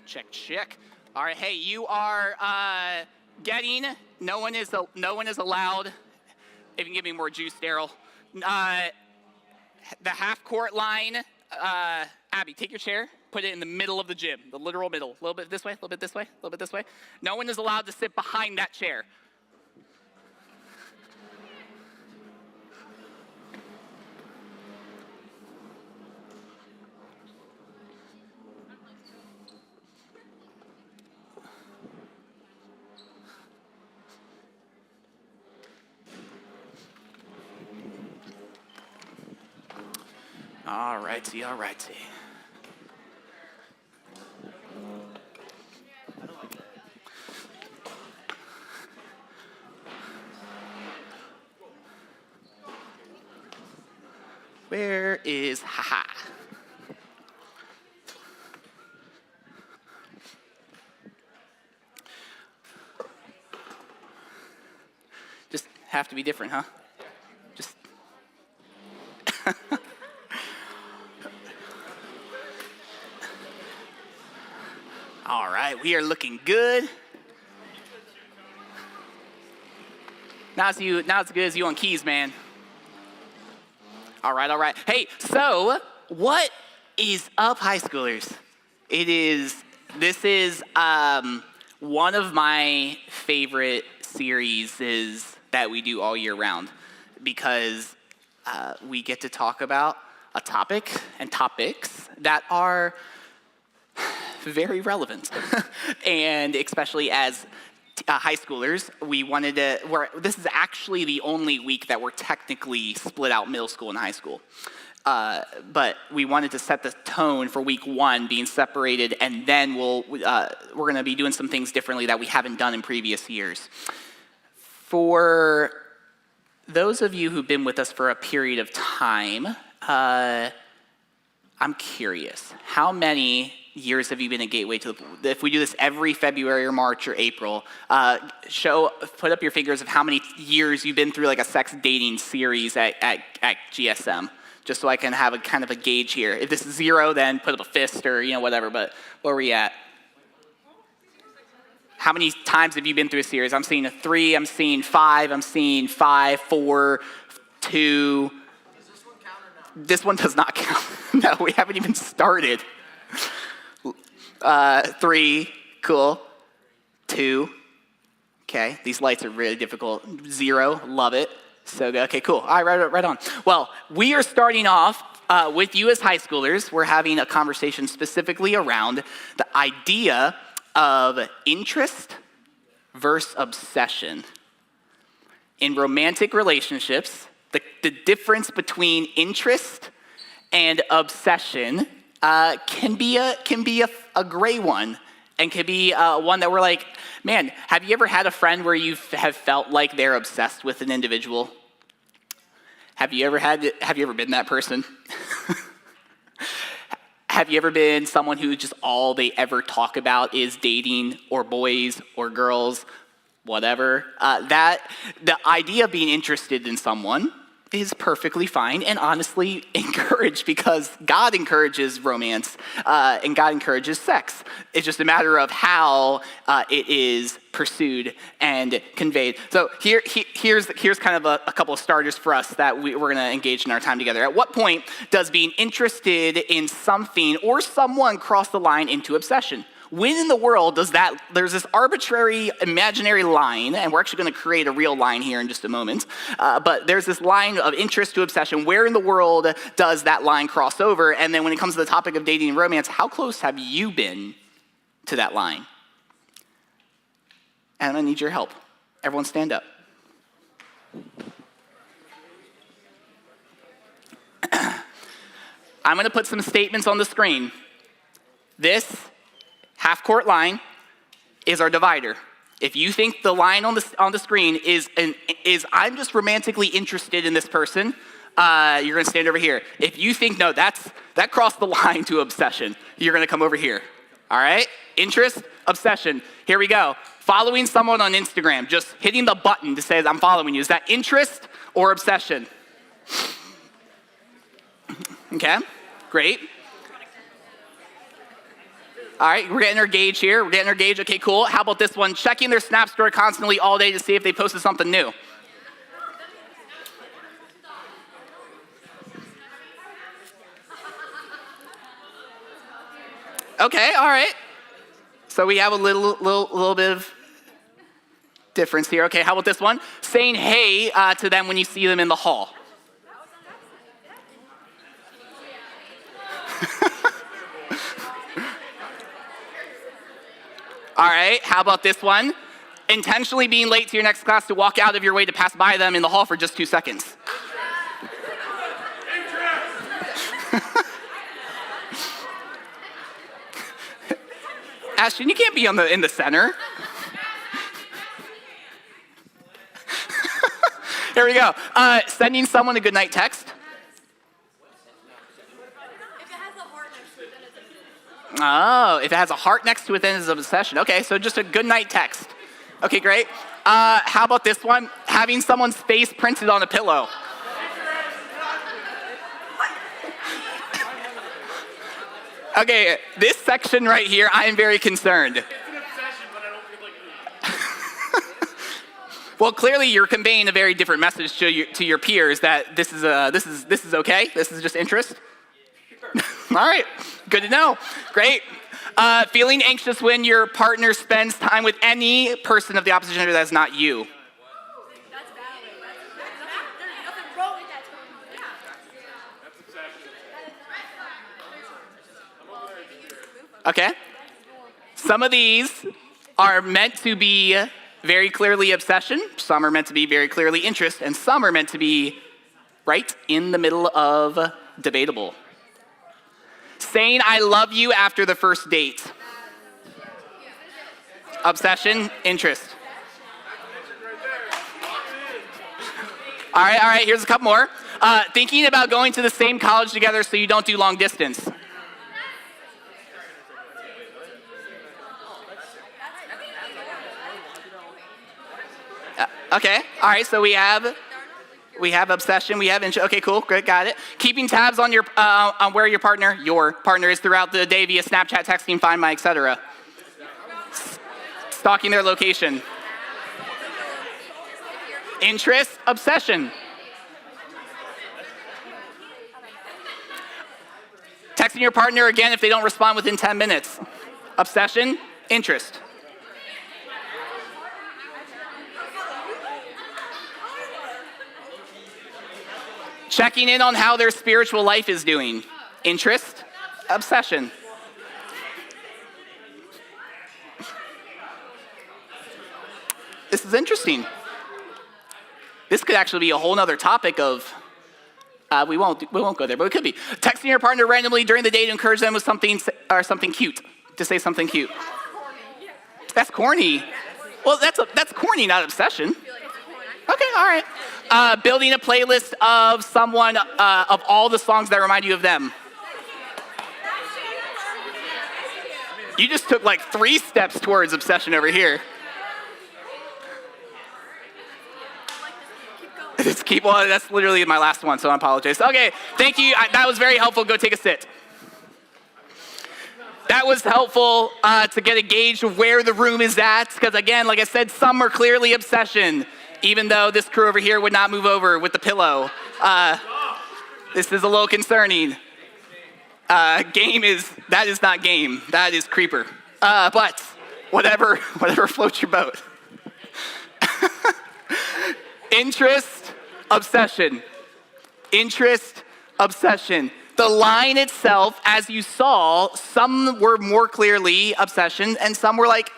Check, check. All right, hey, you are getting, no one is allowed, if you can give me more juice, Daryl. The half-court line, Abby, take your chair, put it in the middle of the gym, the literal middle. A little bit this way, a little bit this way, a little bit this way. No one is allowed to sit behind that chair. All righty, all righty. Where is haha? Just have to be different, huh? Just. All right, we are looking good. Not as good as you on keys, man. All right, all right. Hey, so what is up, high schoolers? This is one of my favorite series that we do all year round because we get to talk about a topic and topics that are very relevant. And especially as high schoolers, this is actually the only week that we're technically split out middle school and high school. But we wanted to set the tone for week one being separated, and then we're going to be doing some things differently that we haven't done in previous years. For those of you who've been with us for a period of time, I'm curious, how many years have you been at Gateway if we do this every February or March or April, put up your fingers of how many years you've been through like a sex dating series at GSM, just so I can have a kind of a gauge here. If this is 0, then put up a fist or whatever, but where were you at? How many times have you been through a series? I'm seeing a 3, I'm seeing 5, I'm seeing 5, 4, 2. Does this one count or not? This one does not count. No, we haven't even started. 3, cool. 2, okay. These lights are really difficult. 0, love it. So good. Okay, cool. All right, right on. Well, we are starting off with you as high schoolers. We're having a conversation specifically around the idea of interest versus obsession. In romantic relationships, the difference between interest and obsession can be a gray one, and can be one that we're like, man, have you ever had a friend where you have felt like they're obsessed with an individual? Have you ever been that person? Have you ever been someone who just all they ever talk about is dating or boys or girls, whatever? The idea of being interested in someone is perfectly fine and honestly encouraged, because God encourages romance and God encourages sex. It's just a matter of how it is pursued and conveyed. So here's kind of a couple of starters for us that we're going to engage in our time together. At what point does being interested in something or someone cross the line into obsession? When in the world does there's this arbitrary imaginary line, and we're actually going to create a real line here in just a moment, but there's this line of interest to obsession. Where in the world does that line cross over? And then when it comes to the topic of dating and romance, how close have you been to that line? And I'm going to need your help. Everyone stand up. I'm going to put some statements on the screen. This half-court line is our divider. If you think the line on the screen is I'm just romantically interested in this person, you're going to stand over here. If you think, no, that crossed the line to obsession, you're going to come over here. All right? Interest, obsession. Here we go. Following someone on Instagram, just hitting the button to say I'm following you. Is that interest or obsession? Okay, great. All right, we're getting our gauge here. We're getting our gauge. Okay, cool. How about this one? Checking their Snap story constantly all day to see if they posted something new. Okay, all right. So we have a little bit of difference here. Okay, how about this one? Saying hey to them when you see them in the hall. All right, how about this one? Intentionally being late to your next class to walk out of your way to pass by them in the hall for just 2 seconds. Ashton, you can't be in the center. Here we go. Sending someone a goodnight text. Oh, if it has a heart next to it, then it's an obsession. Okay, so just a goodnight text. Okay, great. How about this one? Having someone's face printed on a pillow. Okay, this section right here, I am very concerned. It's an obsession, but I don't feel like it. Well, clearly you're conveying a very different message to your peers that this is okay. This is just interest. All right, good to know. Great. Feeling anxious when your partner spends time with any person of the opposite gender that is not you. That's valid. There's nothing wrong with that. That's obsession. Okay. Some of these are meant to be very clearly obsession. Some are meant to be very clearly interest, and some are meant to be right in the middle of debatable. Saying I love you after the first date. Obsession, interest. All right, here's a couple more. Thinking about going to the same college together so you don't do long distance. Okay, all right, so we have obsession, we have interest. Okay, cool, great, got it. Keeping tabs on on where your partner is throughout the day via Snapchat, texting, Find My, etc. Stalking their location. Interest, obsession. Texting your partner again if they don't respond within 10 minutes. Obsession, interest. Checking in on how their spiritual life is doing. Interest, obsession. This is interesting. This could actually be a whole nother topic of, we won't go there, but it could be. Texting your partner randomly during the day to encourage them with something cute, to say something cute. That's corny. Well, that's corny, not obsession. Okay, all right. Building a playlist of someone, of all the songs that remind you of them. You just took like 3 steps towards obsession over here. Well, that's literally my last one, so I apologize. Okay, thank you. That was very helpful. Go take a sit. That was helpful to get a gauge of where the room is at, because again, like I said, some are clearly obsession, even though this crew over here would not move over with the pillow. This is a little concerning. That is not game. That is creeper. But whatever floats your boat. Interest, obsession. Interest, obsession. The line itself, as you saw, some were more clearly obsession, and some were like,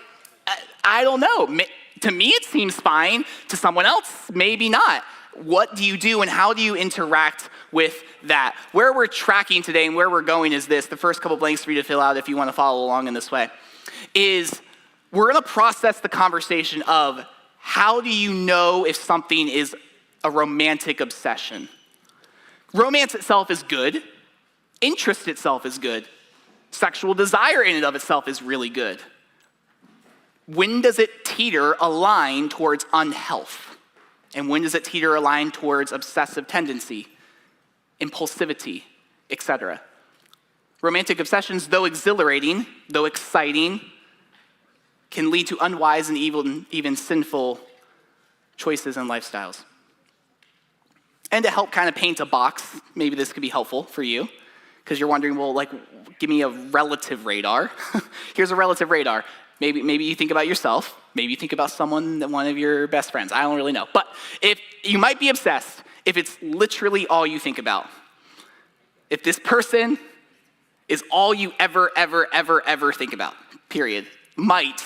I don't know. To me, it seems fine. To someone else, maybe not. What do you do, and how do you interact with that? Where we're tracking today and where we're going is this. The first couple blanks for you to fill out if you want to follow along in this way is we're going to process the conversation of how do you know if something is a romantic obsession? Romance itself is good. Interest itself is good. Sexual desire in and of itself is really good. When does it teeter a line towards unhealth? And when does it teeter a line towards obsessive tendency, impulsivity, etc.? Romantic obsessions, though exhilarating, though exciting, can lead to unwise and even sinful choices and lifestyles. And to help kind of paint a box, maybe this could be helpful for you, because you're wondering, well, like, give me a relative radar. Here's a relative radar. Maybe you think about yourself. Maybe you think about one of your best friends. I don't really know. But if you might be obsessed, if it's literally all you think about. If this person is all you ever think about, period, might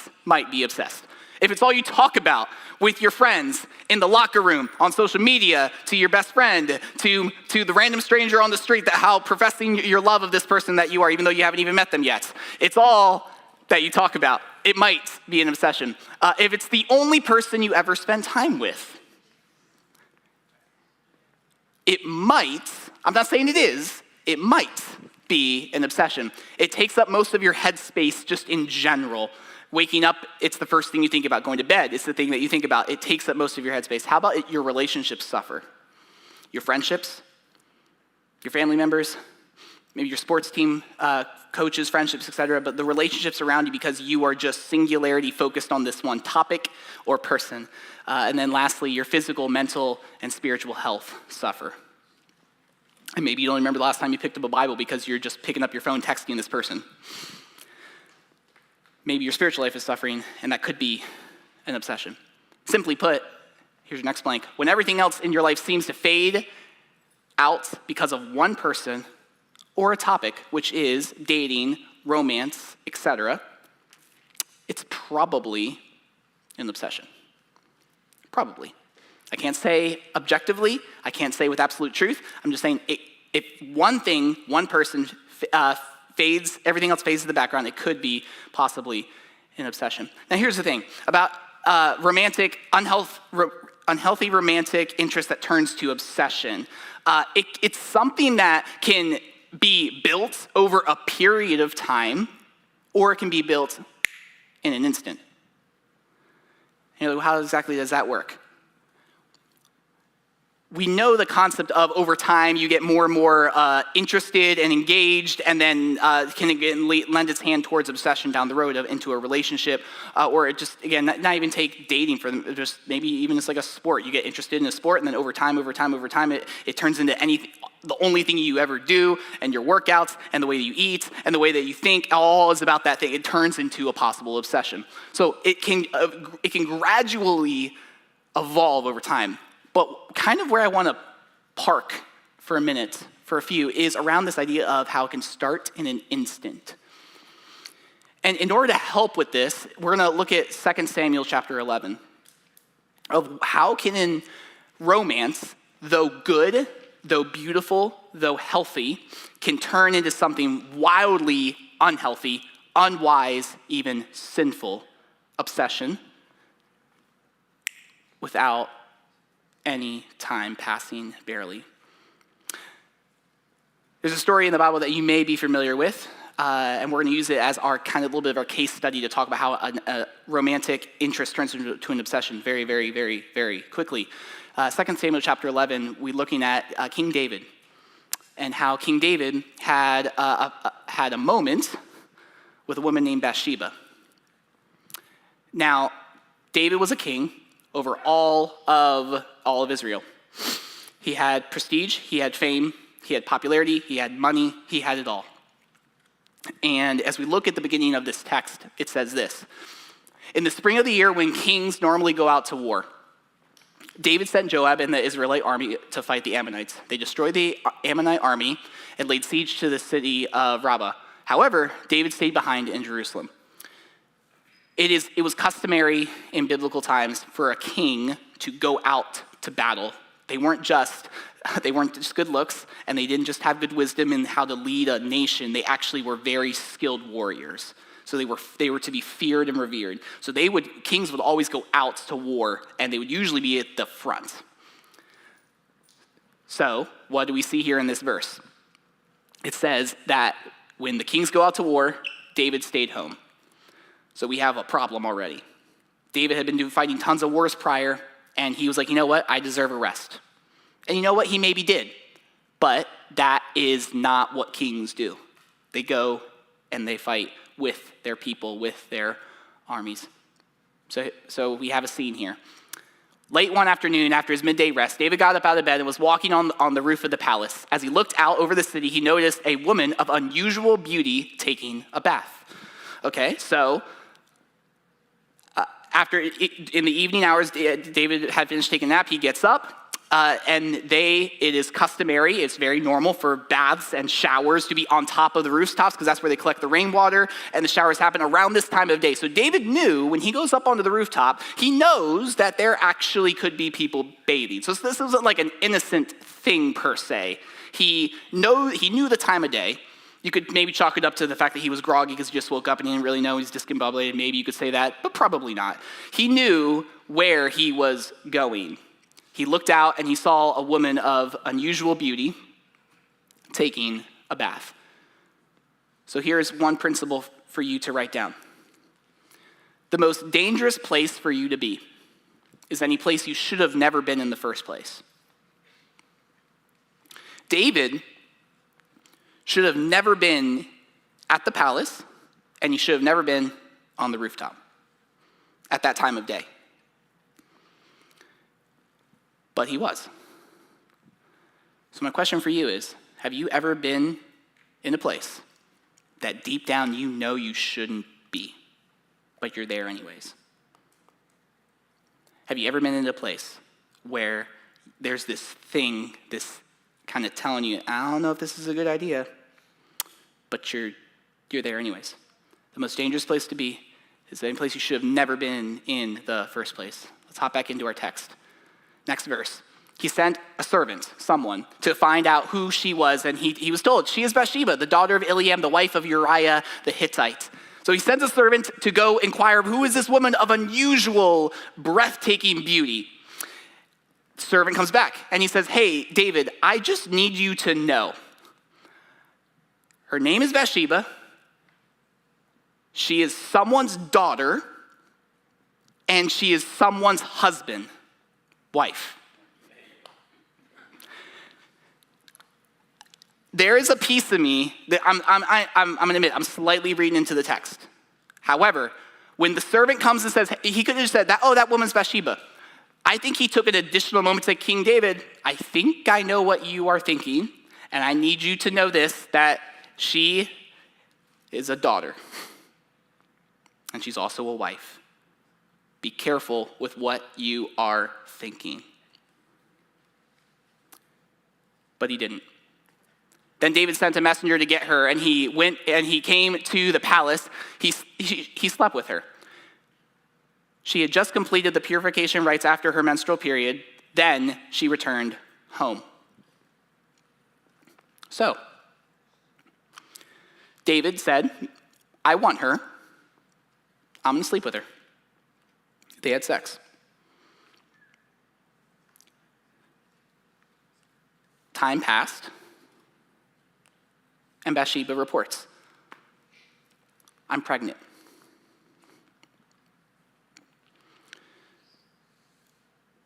be obsessed. If it's all you talk about with your friends in the locker room, on social media, to your best friend, to the random stranger on the street, that how professing your love of this person that you are, even though you haven't even met them yet. It's all that you talk about. It might be an obsession. If it's the only person you ever spend time with, it might, I'm not saying it is, it might be an obsession. It takes up most of your headspace just in general. Waking up, it's the first thing you think about. Going to bed, it's the thing that you think about. It takes up most of your headspace. How about your relationships suffer? Your friendships? Your family members? Maybe your sports team, coaches, friendships, etc. But the relationships around you, because you are just singularity focused on this one topic or person. And then lastly, your physical, mental, and spiritual health suffer. And maybe you don't remember the last time you picked up a Bible because you're just picking up your phone texting this person. Maybe your spiritual life is suffering, and that could be an obsession. Simply put, here's your next blank. When everything else in your life seems to fade out because of one person or a topic, which is dating, romance, etc., it's probably an obsession. Probably. I can't say objectively. I can't say with absolute truth. I'm just saying if one thing, one person fades, everything else fades to the background, it could be possibly an obsession. Now here's the thing about unhealthy romantic interest that turns to obsession. It's something that can be built over a period of time, or it can be built in an instant. You know, how exactly does that work? We know the concept of over time you get more and more interested and engaged, and then can again lend its hand towards obsession down the road into a relationship, or it just, again, not even take dating for them, just maybe even it's like a sport. You get interested in a sport, and then over time, it turns into anything, the only thing you ever do, and your workouts, and the way that you eat, and the way that you think, all is about that thing. It turns into a possible obsession. So it can gradually evolve over time. But kind of where I want to park for a minute, for a few, is around this idea of how it can start in an instant. And in order to help with this, we're going to look at 2 Samuel chapter 11, of how can in romance, though good, though beautiful, though healthy, can turn into something wildly unhealthy, unwise, even sinful obsession without any time passing barely. There's a story in the Bible that you may be familiar with, and we're going to use it as our kind of little bit of our case study to talk about how a romantic interest turns into an obsession very, very, very, very quickly. 2 Samuel chapter 11, we're looking at King David, and how King David had a moment with a woman named Bathsheba. Now, David was a king over all of Israel. He had prestige, he had fame, he had popularity, he had money, he had it all. And as we look at the beginning of this text, it says this: in the spring of the year when kings normally go out to war, David sent Joab and the Israelite army to fight the Ammonites. They destroyed the Ammonite army and laid siege to the city of Rabbah. However, David stayed behind in Jerusalem. It was customary in biblical times for a king to go out to battle. They weren't just good looks, and they didn't just have good wisdom in how to lead a nation. They actually were very skilled warriors. So they were to be feared and revered. So kings would always go out to war, and they would usually be at the front. So what do we see here in this verse? It says that when the kings go out to war, David stayed home. So we have a problem already. David had been fighting tons of wars prior, and he was like, you know what? I deserve a rest. And you know what? He maybe did. But that is not what kings do. They go and they fight with their people, with their armies. So we have a scene here. Late one afternoon, after his midday rest, David got up out of bed and was walking on the roof of the palace. As he looked out over the city, he noticed a woman of unusual beauty taking a bath. Okay, so in the evening hours, David had finished taking a nap. He gets up, and it is customary, it's very normal for baths and showers to be on top of the rooftops because that's where they collect the rainwater, and the showers happen around this time of day. So David knew when he goes up onto the rooftop, he knows that there actually could be people bathing. So this wasn't like an innocent thing per se. He knew the time of day. You could maybe chalk it up to the fact that he was groggy because he just woke up and he didn't really know, he's discombobulated. Maybe you could say that, but probably not. He knew where he was going. He looked out and he saw a woman of unusual beauty taking a bath. So here's one principle for you to write down. The most dangerous place for you to be is any place you should have never been in the first place. David should have never been at the palace, and he should have never been on the rooftop at that time of day. But he was. So my question for you is, have you ever been in a place that deep down you know you shouldn't be, but you're there anyways? Have you ever been in a place where there's this thing, this kind of telling you, I don't know if this is a good idea, but you're there anyways? The most dangerous place to be is any place you should have never been in the first place. Let's hop back into our text. Next verse. He sent a servant, someone, to find out who she was, and he was told, she is Bathsheba, the daughter of Eliam, the wife of Uriah the Hittite. So he sends a servant to go inquire, who is this woman of unusual, breathtaking beauty? The servant comes back, and he says, hey, David, I just need you to know. Her name is Bathsheba. She is someone's daughter, and she is someone's husband, wife. There is a piece of me that I'm going to admit, I'm slightly reading into the text. However, when the servant comes and says, he could have just said, that woman's Bathsheba. I think he took an additional moment to say, King David, I think I know what you are thinking, and I need you to know this, that she is a daughter, and she's also a wife. Be careful with what you are thinking. But he didn't. Then David sent a messenger to get her, and he went and he came to the palace. He slept with her. She had just completed the purification rites after her menstrual period. Then she returned home. So, David said, I want her. I'm going to sleep with her. They had sex. Time passed, and Bathsheba reports, I'm pregnant.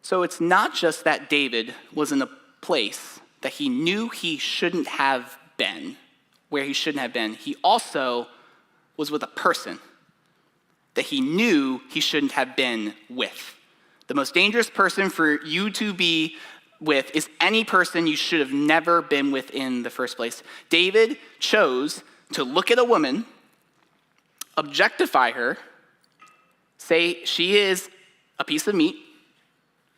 So it's not just that David was in a place that he knew he shouldn't have been, where he shouldn't have been. He also was with a person that he knew he shouldn't have been with. The most dangerous person for you to be with is any person you should have never been with in the first place. David chose to look at a woman, objectify her, say she is a piece of meat,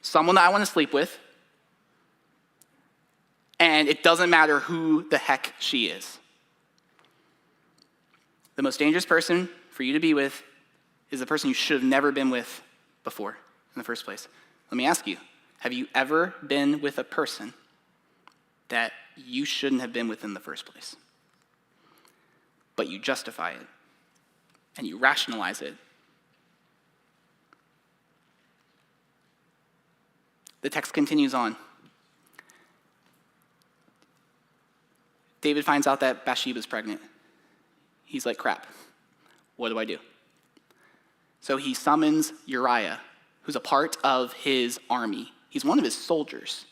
someone that I want to sleep with, and it doesn't matter who the heck she is. The most dangerous person for you to be with is the person you should have never been with before in the first place. Let me ask you, have you ever been with a person that you shouldn't have been with in the first place? But you justify it and you rationalize it. The text continues on. David finds out that Bathsheba's pregnant. He's like, crap, what do I do? So he summons Uriah, who's a part of his army. He's one of his soldiers.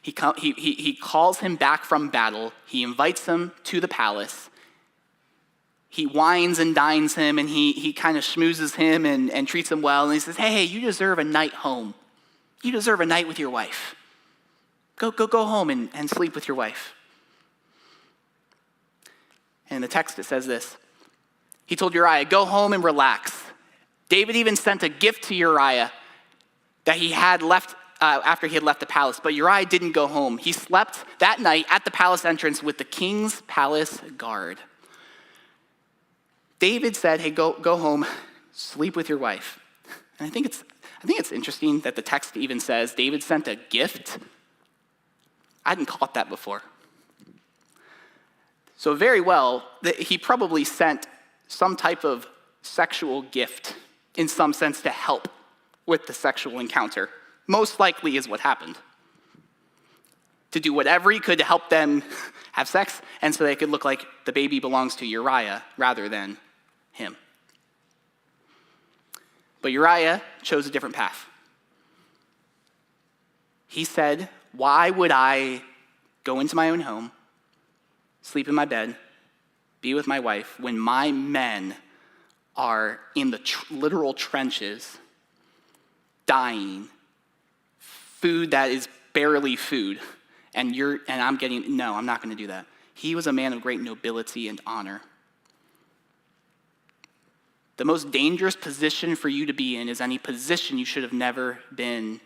He calls him back from battle. He invites him to the palace. He wines and dines him, and he kind of schmoozes him and treats him well. And he says, hey, you deserve a night home. You deserve a night with your wife. Go home and sleep with your wife. And in the text, it says this. He told Uriah, go home and relax. David even sent a gift to Uriah that he had left after he had left the palace. But Uriah didn't go home. He slept that night at the palace entrance with the king's palace guard. David said, hey, go home, sleep with your wife. And I think it's interesting that the text even says David sent a gift. I hadn't caught that before. So very well, he probably sent some type of sexual gift in some sense to help with the sexual encounter. Most likely is what happened. To do whatever he could to help them have sex, and so they could look like the baby belongs to Uriah rather than him. But Uriah chose a different path. He said, why would I go into my own home, sleep in my bed, be with my wife, when my men are in the literal trenches, dying, food that is barely food, and I'm not going to do that. He was a man of great nobility and honor. The most dangerous position for you to be in is any position you should have never been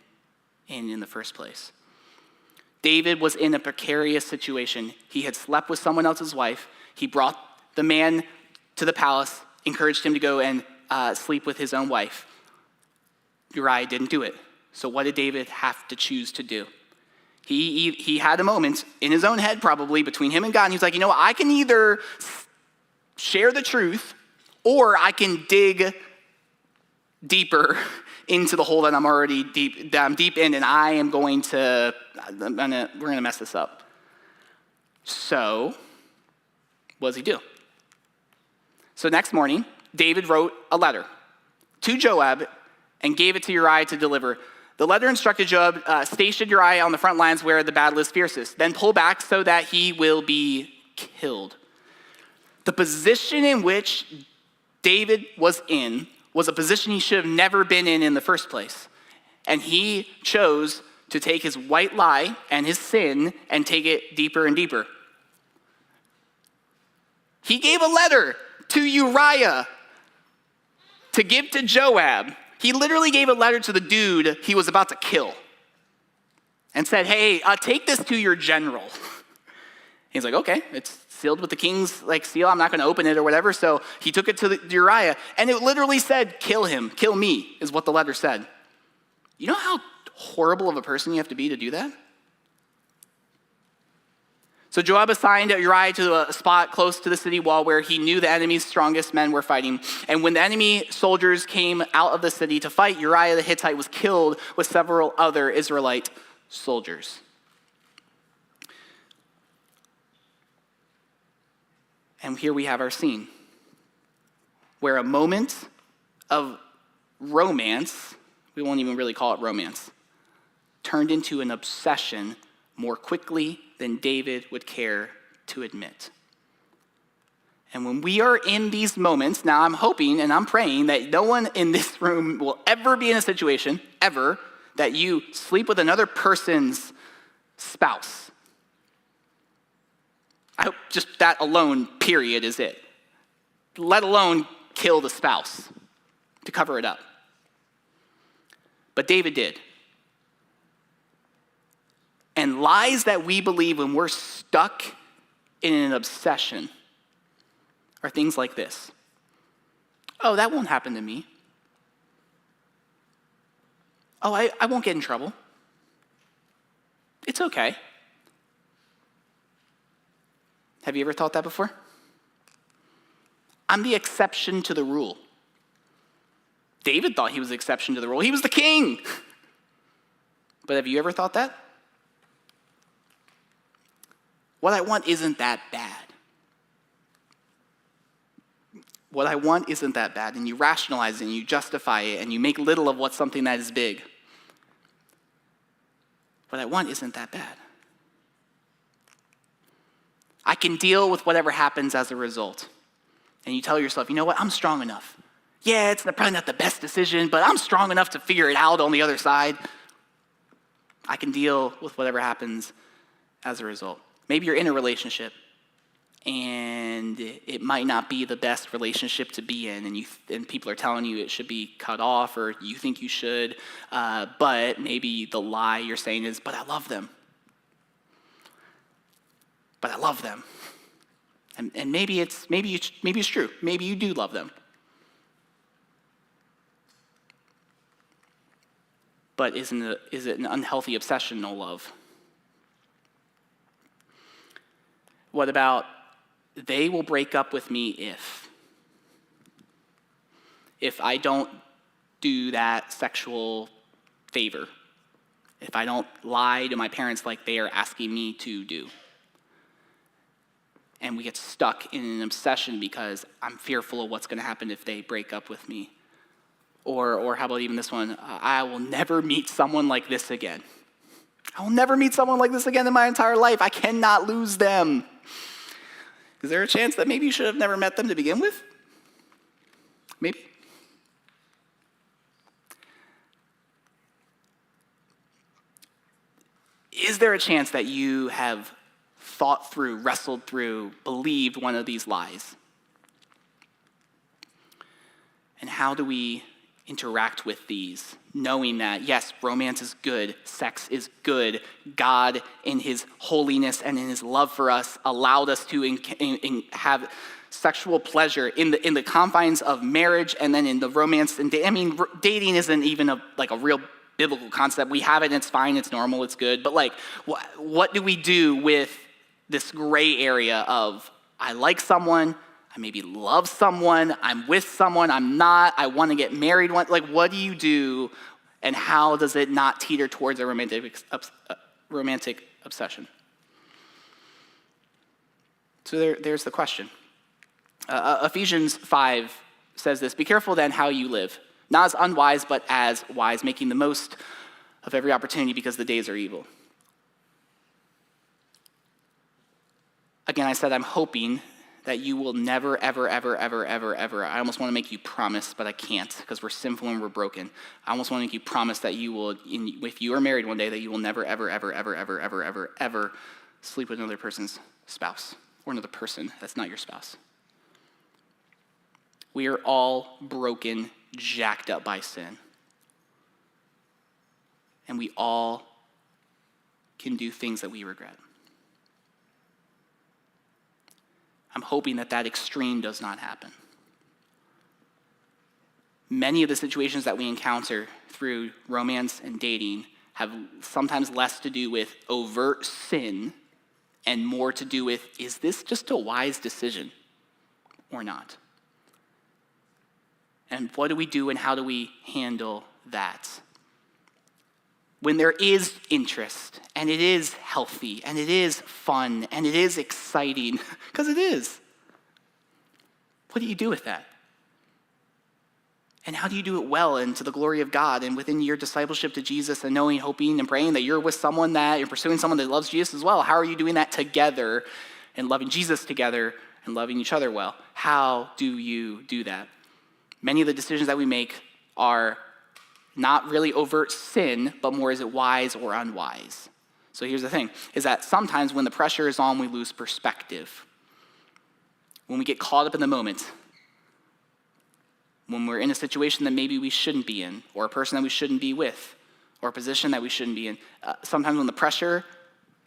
in the first place. David was in a precarious situation. He had slept with someone else's wife. He brought the man to the palace, encouraged him to go and sleep with his own wife. Uriah didn't do it. So what did David have to choose to do? He had a moment in his own head probably between him and God, and he was like, you know what, I can either share the truth or I can dig deeper into the hole that I'm deep in, and we're gonna mess this up. So, what does he do? So next morning, David wrote a letter to Joab and gave it to Uriah to deliver. The letter instructed Joab, station Uriah on the front lines where the battle is fiercest, then pull back so that he will be killed. The position in which David was in was a position he should have never been in the first place. And he chose to take his white lie and his sin and take it deeper and deeper. He gave a letter to Uriah to give to Joab. He literally gave a letter to the dude he was about to kill and said, hey, take this to your general. He's like, okay, it's sealed with the king's seal. I'm not going to open it or whatever. So he took it to Uriah, and it literally said, kill him, kill me, is what the letter said. You know how horrible of a person you have to be to do that? So Joab assigned Uriah to a spot close to the city wall where he knew the enemy's strongest men were fighting. And when the enemy soldiers came out of the city to fight, Uriah the Hittite was killed with several other Israelite soldiers. And here we have our scene, where a moment of romance, we won't even really call it romance, turned into an obsession more quickly than David would care to admit. And when we are in these moments, now I'm hoping and I'm praying that no one in this room will ever be in a situation, ever, that you sleep with another person's spouse. I hope just that alone, period, is it. Let alone kill the spouse to cover it up. But David did. And lies that we believe when we're stuck in an obsession are things like this. Oh, that won't happen to me. Oh, I won't get in trouble. It's okay. Have you ever thought that before? I'm the exception to the rule. David thought he was the exception to the rule. He was the king. But have you ever thought that? What I want isn't that bad. What I want isn't that bad. And you rationalize it and you justify it and you make little of what's something that is big. What I want isn't that bad. can deal with whatever happens as a result. And you tell yourself, you know what, I'm strong enough. Yeah, it's probably not the best decision, but I'm strong enough to figure it out on the other side. I can deal with whatever happens as a result. Maybe you're in a relationship and it might not be the best relationship to be in, and people are telling you it should be cut off, or you think you should, but maybe the lie you're saying is, but I love them. But I love them. And maybe it's true. Maybe you do love them. But is it an unhealthy obsessional love? What about, they will break up with me if I don't do that sexual favor, if I don't lie to my parents like they are asking me to do. And we get stuck in an obsession because I'm fearful of what's going to happen if they break up with me. Or how about even this one? I will never meet someone like this again. I will never meet someone like this again in my entire life. I cannot lose them. Is there a chance that maybe you should have never met them to begin with? Maybe. Is there a chance that you have thought through, wrestled through, believed one of these lies? And how do we interact with these, knowing that, yes, romance is good, sex is good, God in his holiness and in his love for us allowed us to have sexual pleasure in the confines of marriage, and then in the romance. And dating isn't even a real biblical concept. We have it and it's fine, it's normal, it's good. But what do we do with this gray area of, I like someone, I maybe love someone, I'm with someone, I'm not, I want to get married. What do you do, and how does it not teeter towards a romantic obsession? So there's the question. Ephesians 5 says this, be careful then how you live, not as unwise, but as wise, making the most of every opportunity because the days are evil. Again, I said I'm hoping that you will never, ever, ever, ever, ever, ever, I almost want to make you promise, but I can't because we're sinful and we're broken. I almost want to make you promise that you will, if you are married one day, that you will never, ever, ever, ever, ever, ever, ever, ever sleep with another person's spouse or another person that's not your spouse. We are all broken, jacked up by sin. And we all can do things that we regret. I'm hoping that extreme does not happen. Many of the situations that we encounter through romance and dating have sometimes less to do with overt sin and more to do with, is this just a wise decision or not? And what do we do and how do we handle that? When there is interest, and it is healthy, and it is fun, and it is exciting, because it is. What do you do with that? And how do you do it well and to the glory of God and within your discipleship to Jesus and knowing, hoping, and praying that you're with someone that you're pursuing someone that loves Jesus as well? How are you doing that together and loving Jesus together and loving each other well? How do you do that? Many of the decisions that we make are not really overt sin, but more is it wise or unwise? So here's the thing, is that sometimes when the pressure is on, we lose perspective. When we get caught up in the moment, when we're in a situation that maybe we shouldn't be in, or a person that we shouldn't be with, or a position that we shouldn't be in, sometimes when the pressure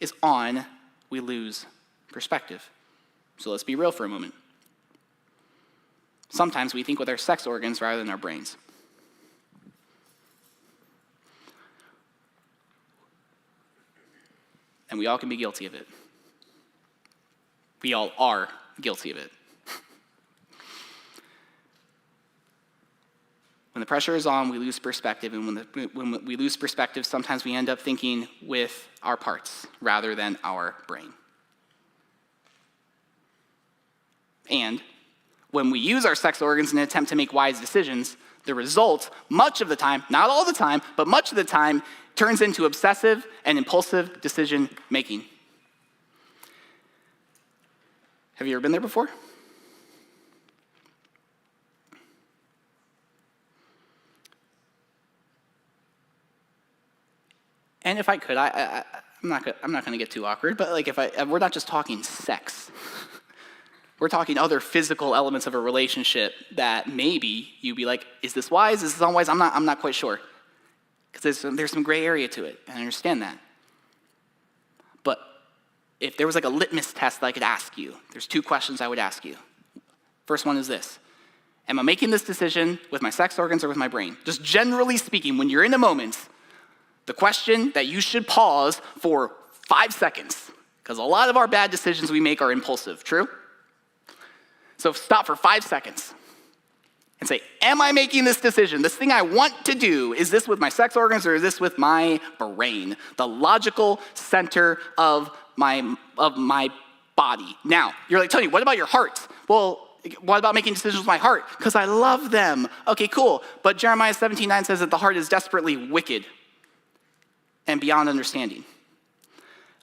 is on, we lose perspective. So let's be real for a moment. Sometimes we think with our sex organs rather than our brains. And we all can be guilty of it. We all are guilty of it. When the pressure is on, we lose perspective. And when we lose perspective, sometimes we end up thinking with our parts rather than our brain. And when we use our sex organs in an attempt to make wise decisions, the result, much of the time, not all the time, but much of the time, turns into obsessive and impulsive decision making. Have you ever been there before? And if I could, I'm not going to get too awkward, but like we're not just talking sex. We're talking other physical elements of a relationship that maybe you'd be like, is this wise? Is this unwise? I'm not quite sure. Because there's some gray area to it, and I understand that. But if there was like a litmus test that I could ask you, there's 2 questions I would ask you. First one is this. Am I making this decision with my sex organs or with my brain? Just generally speaking, when you're in a moment, the question that you should pause for 5 seconds, because a lot of our bad decisions we make are impulsive, true? So stop for 5 seconds and say, am I making this decision? This thing I want to do, is this with my sex organs or is this with my brain? The logical center of my body. Now, you're like, Tony, what about your heart? Well, what about making decisions with my heart? Because I love them. Okay, cool. But Jeremiah 17:9 says that the heart is desperately wicked and beyond understanding.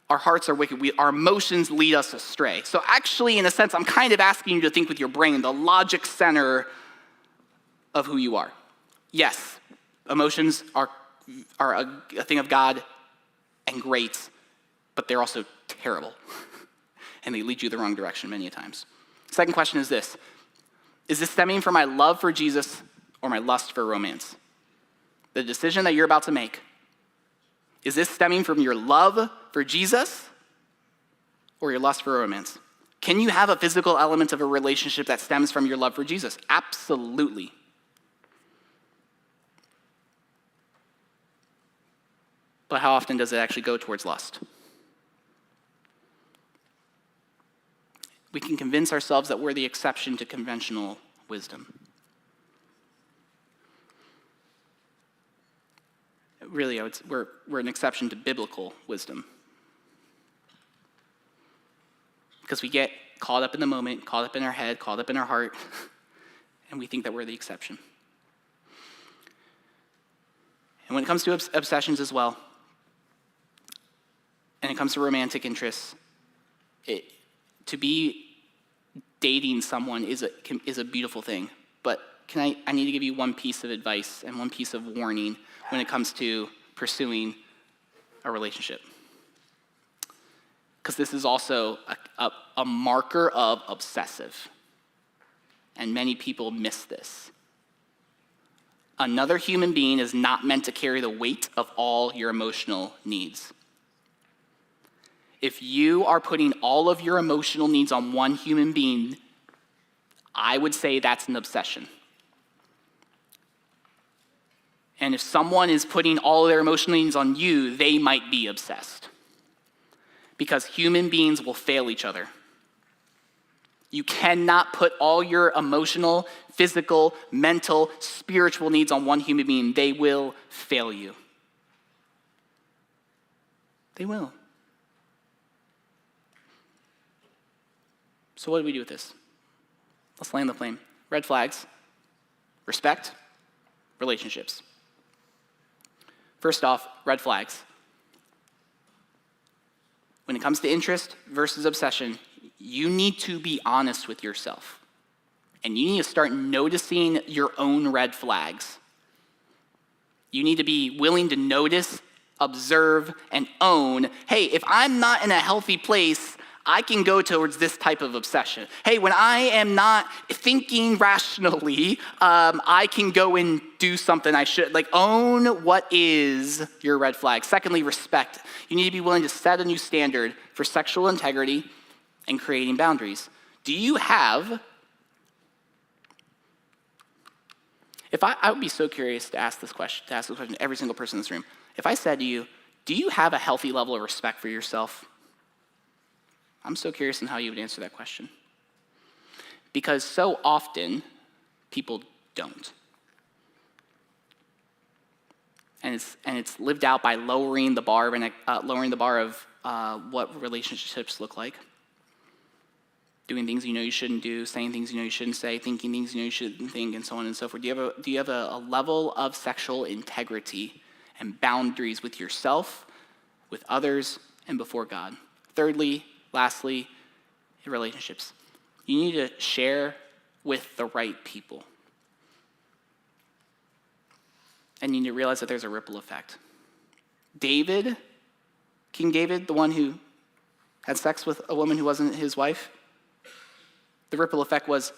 Our hearts are wicked. Our emotions lead us astray. So actually, in a sense, I'm kind of asking you to think with your brain, the logic center of who you are. Yes, emotions are a thing of God and great, but they're also terrible. And they lead you the wrong direction many a times. Second question is this. Is this stemming from my love for Jesus or my lust for romance? The decision that you're about to make, is this stemming from your love for Jesus or your lust for romance? Can you have a physical element of a relationship that stems from your love for Jesus? Absolutely. But how often does it actually go towards lust? We can convince ourselves that we're the exception to conventional wisdom. Really, we're an exception to biblical wisdom. Because we get caught up in the moment, caught up in our head, caught up in our heart, and we think that we're the exception. And when it comes to obsessions as well, and it comes to romantic interests, to be dating someone is a beautiful thing. But I need to give you one piece of advice and one piece of warning when it comes to pursuing a relationship. Because this is also a marker of obsessive. And many people miss this. Another human being is not meant to carry the weight of all your emotional needs. If you are putting all of your emotional needs on one human being, I would say that's an obsession. And if someone is putting all of their emotional needs on you, they might be obsessed. Because human beings will fail each other. You cannot put all your emotional, physical, mental, spiritual needs on one human being. They will fail you. They will. So what do we do with this? Let's land the plane. Red flags, respect, relationships. First off, red flags. When it comes to interest versus obsession, you need to be honest with yourself. And you need to start noticing your own red flags. You need to be willing to notice, observe, and own, hey, if I'm not in a healthy place, I can go towards this type of obsession. Hey, when I am not thinking rationally, I can go and do something I should. Like, own what is your red flag. Secondly, respect. You need to be willing to set a new standard for sexual integrity and creating boundaries. Do you have, I would be so curious to ask this question to every single person in this room. If I said to you, do you have a healthy level of respect for yourself? I'm so curious in how you would answer that question. Because so often, people don't. And it's lived out by lowering the bar of what relationships look like. Doing things you know you shouldn't do, saying things you know you shouldn't say, thinking things you know you shouldn't think, and so on and so forth. Do you have a level of sexual integrity and boundaries with yourself, with others, and before God? Thirdly, lastly, relationships. you need to share with the right people. And you need to realize that there's a ripple effect. King David, the one who had sex with a woman who wasn't his wife, the ripple effect was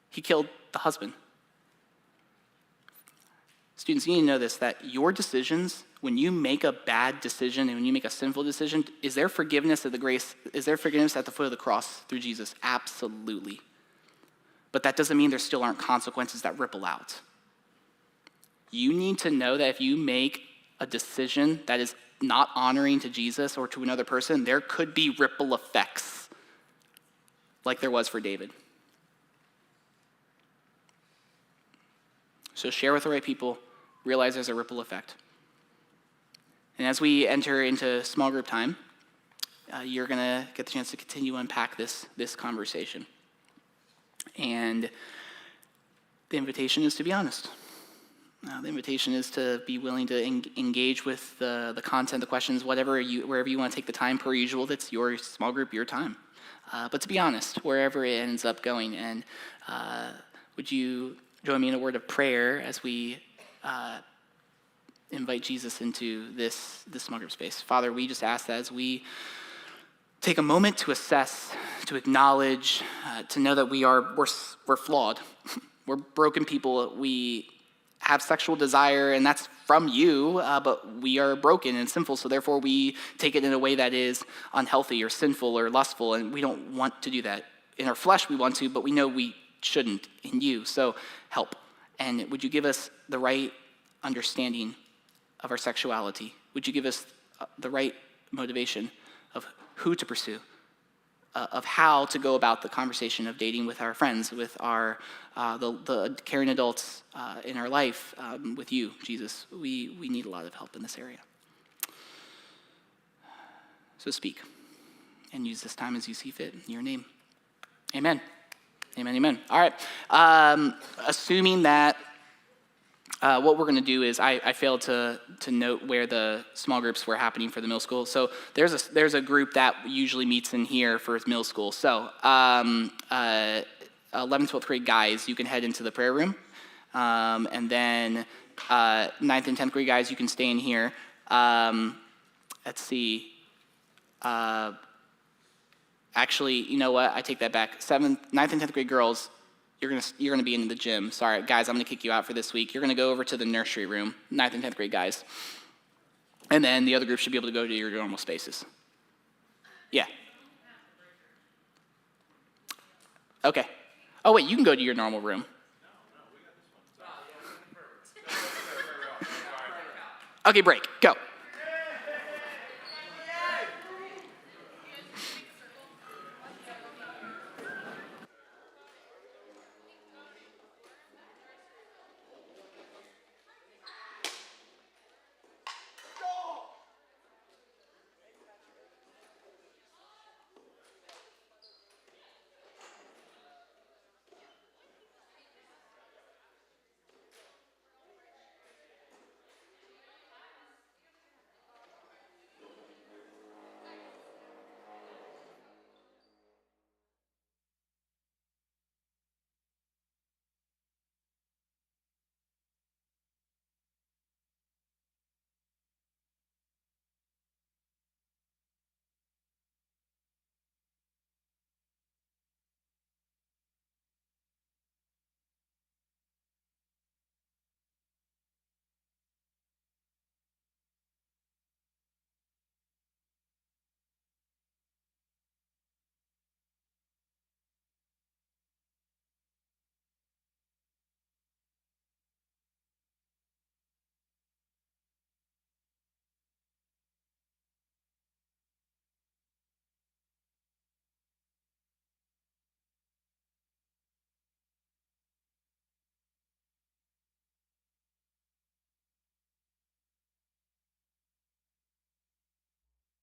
he killed the husband. Students, you need to know this, that your decisions, when you make a bad decision and when you make a sinful decision, is there forgiveness at the grace, is there forgiveness at the foot of the cross through Jesus? Absolutely. But that doesn't mean there still aren't consequences that ripple out. You need to know that if you make a decision that is not honoring to Jesus or to another person, there could be ripple effects like there was for David. So share with the right people, realize there's a ripple effect. And as we enter into small group time, you're going to get the chance to continue to unpack this conversation. And the invitation is to be honest. The invitation is to be willing to engage with the content, the questions, wherever you want to take the time per usual. That's your small group, your time. But to be honest, wherever it ends up going. And would you join me in a word of prayer as we invite Jesus into this small group space? Father, we just ask that as we take a moment to assess, to acknowledge, to know that we're flawed. We're broken people. We have sexual desire, and that's from you, but we are broken and sinful, so therefore we take it in a way that is unhealthy or sinful or lustful, and we don't want to do that. In our flesh we want to, but we know we shouldn't in you, so help. And would you give us the right understanding of our sexuality? Would you give us the right motivation of who to pursue, of how to go about the conversation of dating with our friends, with our the caring adults in our life, with you, Jesus. We need a lot of help in this area. So speak and use this time as you see fit in your name. Amen. Amen, amen. All right. Assuming that what we're going to do is I failed to note where the small groups were happening for the middle school. So there's a group that usually meets in here for middle school. So 11th, 12th grade guys, you can head into the prayer room. And then 9th and 10th grade guys, you can stay in here. Let's see. Actually, you know what? I take that back. 9th and 10th grade girls, you're gonna be in the gym. Sorry, guys, I'm gonna kick you out for this week. You're gonna go over to the nursery room, 9th and 10th grade guys. And then the other group should be able to go to your normal spaces. Yeah. Okay. Oh, wait, you can go to your normal room. Okay, break. Go.